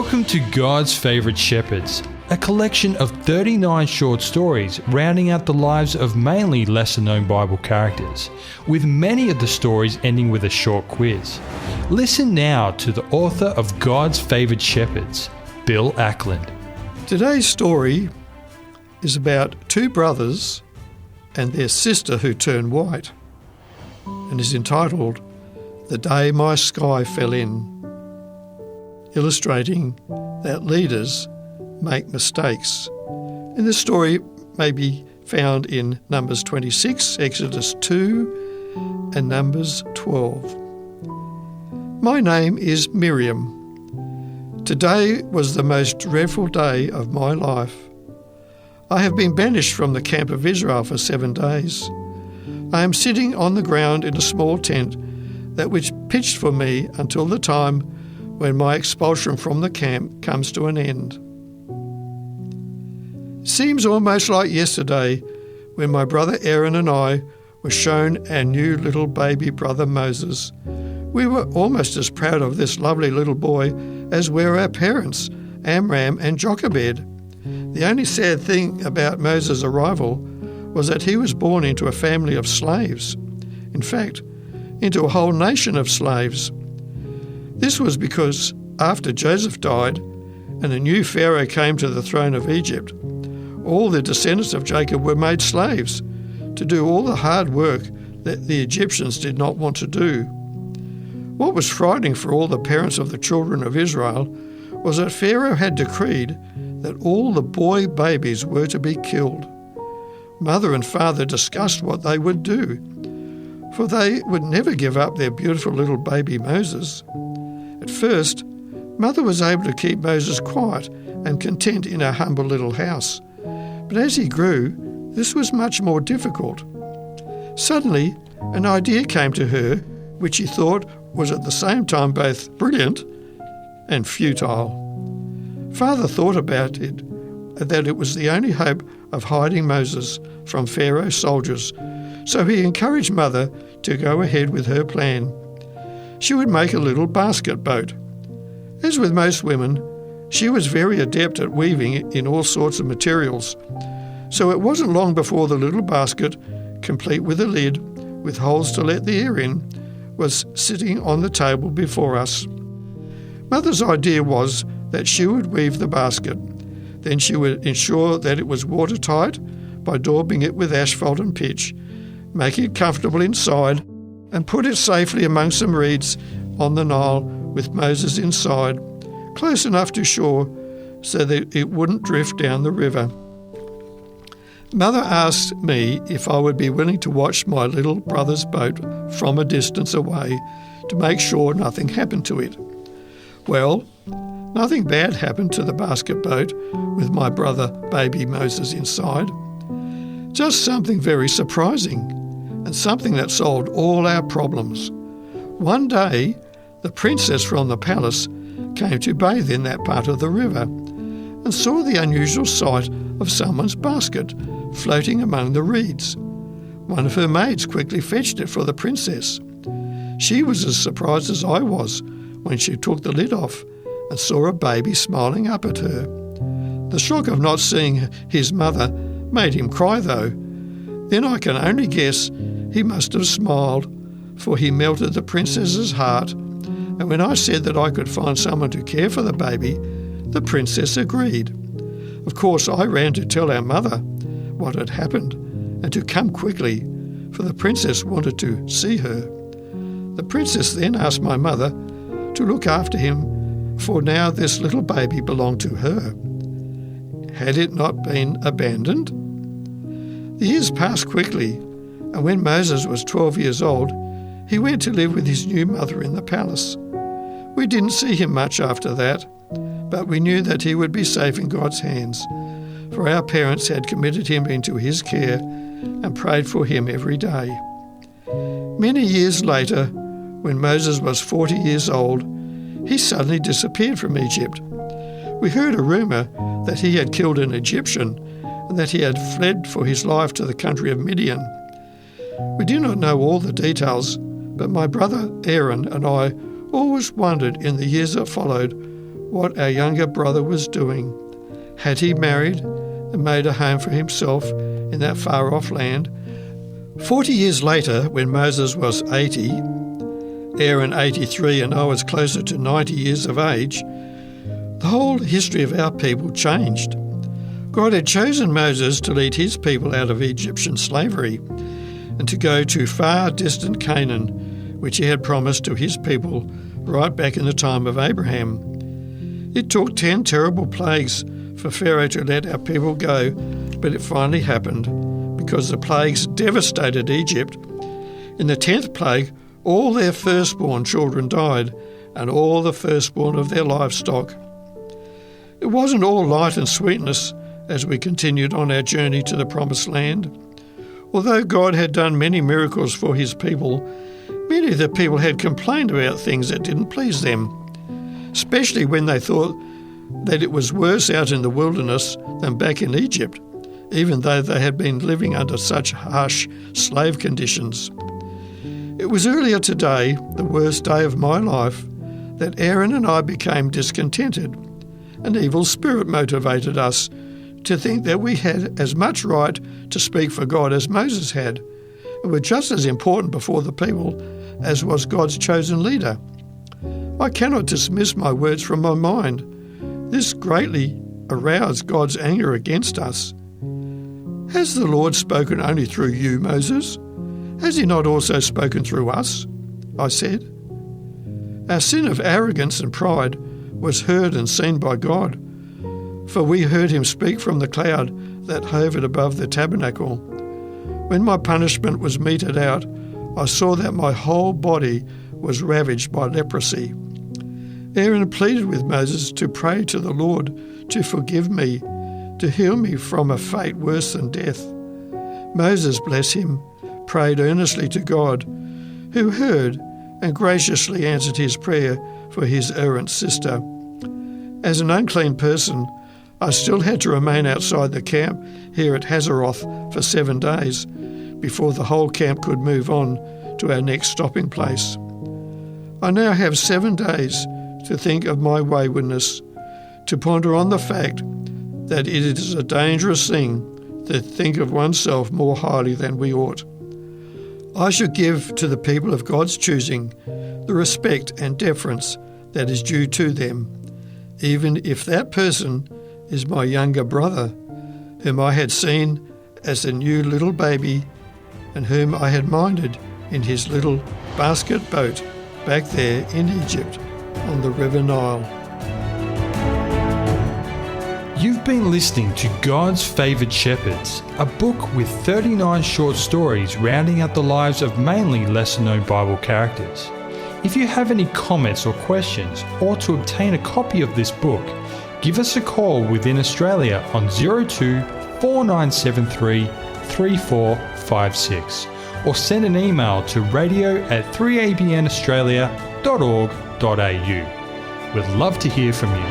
Welcome to God's Favourite Shepherds, a collection of 39 short stories rounding out the lives of mainly lesser-known Bible characters, with many of the stories ending with a short quiz. Listen now to the author of God's Favourite Shepherds, Bill Ackland. Today's story is about two brothers and their sister who turned white, and is entitled The Day My Sky Fell In, illustrating that leaders make mistakes. And this story may be found in Numbers 26, Exodus 2, and Numbers 12. My name is Miriam. Today was the most dreadful day of my life. I have been banished from the camp of Israel for 7 days. I am sitting on the ground in a small tent that was pitched for me until the time when my expulsion from the camp comes to an end. It seems almost like yesterday when my brother Aaron and I were shown our new little baby brother Moses. We were almost as proud of this lovely little boy as were our parents, Amram and Jochebed. The only sad thing about Moses' arrival was that he was born into a family of slaves. In fact, into a whole nation of slaves. This was because after Joseph died and a new Pharaoh came to the throne of Egypt, all the descendants of Jacob were made slaves to do all the hard work that the Egyptians did not want to do. What was frightening for all the parents of the children of Israel was that Pharaoh had decreed that all the boy babies were to be killed. Mother and father discussed what they would do, for they would never give up their beautiful little baby Moses. At first, Mother was able to keep Moses quiet and content in her humble little house. But as he grew, this was much more difficult. Suddenly, an idea came to her which she thought was at the same time both brilliant and futile. Father thought about it, that it was the only hope of hiding Moses from Pharaoh's soldiers, so he encouraged Mother to go ahead with her plan. She would make a little basket boat. As with most women, she was very adept at weaving in all sorts of materials, so it wasn't long before the little basket, complete with a lid, with holes to let the air in, was sitting on the table before us. Mother's idea was that she would weave the basket. Then she would ensure that it was watertight by daubing it with asphalt and pitch, make it comfortable inside, and put it safely among some reeds on the Nile with Moses inside, close enough to shore so that it wouldn't drift down the river. Mother asked me if I would be willing to watch my little brother's boat from a distance away to make sure nothing happened to it. Well, nothing bad happened to the basket boat with my brother baby Moses inside. Just something very surprising, and something that solved all our problems. One day, the princess from the palace came to bathe in that part of the river and saw the unusual sight of someone's basket floating among the reeds. One of her maids quickly fetched it for the princess. She was as surprised as I was when she took the lid off and saw a baby smiling up at her. The shock of not seeing his mother made him cry, though. Then I can only guess he must have smiled, for he melted the princess's heart, and when I said that I could find someone to care for the baby, the princess agreed. Of course, I ran to tell our mother what had happened and to come quickly, for the princess wanted to see her. The princess then asked my mother to look after him, for now this little baby belonged to her. Had it not been abandoned? The years passed quickly, and when Moses was 12 years old, he went to live with his new mother in the palace. We didn't see him much after that, but we knew that he would be safe in God's hands, for our parents had committed him into his care and prayed for him every day. Many years later, when Moses was 40 years old, he suddenly disappeared from Egypt. We heard a rumour that he had killed an Egyptian and that he had fled for his life to the country of Midian. We do not know all the details, but my brother Aaron and I always wondered in the years that followed what our younger brother was doing. Had he married and made a home for himself in that far-off land? 40 years later, when Moses was 80, Aaron 83, and I was closer to 90 years of age, the whole history of our people changed. God had chosen Moses to lead his people out of Egyptian slavery and to go to far distant Canaan, which he had promised to his people right back in the time of Abraham. It took 10 terrible plagues for Pharaoh to let our people go, but it finally happened because the plagues devastated Egypt. In the 10th plague, all their firstborn children died and all the firstborn of their livestock. It wasn't all light and sweetness as we continued on our journey to the Promised Land. Although God had done many miracles for his people, many of the people had complained about things that didn't please them, especially when they thought that it was worse out in the wilderness than back in Egypt, even though they had been living under such harsh slave conditions. It was earlier today, the worst day of my life, that Aaron and I became discontented. An evil spirit motivated us to think that we had as much right to speak for God as Moses had, and were just as important before the people as was God's chosen leader. I cannot dismiss my words from my mind. This greatly aroused God's anger against us. Has the Lord spoken only through you, Moses? Has he not also spoken through us? I said. Our sin of arrogance and pride was heard and seen by God, for we heard him speak from the cloud that hovered above the tabernacle. When my punishment was meted out, I saw that my whole body was ravaged by leprosy. Aaron pleaded with Moses to pray to the Lord to forgive me, to heal me from a fate worse than death. Moses, bless him, prayed earnestly to God, who heard and graciously answered his prayer for his errant sister. As an unclean person, I still had to remain outside the camp here at Hazeroth for 7 days before the whole camp could move on to our next stopping place. I now have 7 days to think of my waywardness, to ponder on the fact that it is a dangerous thing to think of oneself more highly than we ought. I should give to the people of God's choosing the respect and deference that is due to them, even if that person is my younger brother, whom I had seen as a new little baby and whom I had minded in his little basket boat back there in Egypt on the River Nile. You've been listening to God's Favoured Shepherds, a book with 39 short stories rounding out the lives of mainly lesser-known Bible characters. If you have any comments or questions, or to obtain a copy of this book, give us a call within Australia on 02 4973 3456 or send an email to radio@3abnaustralia.org.au. We'd love to hear from you.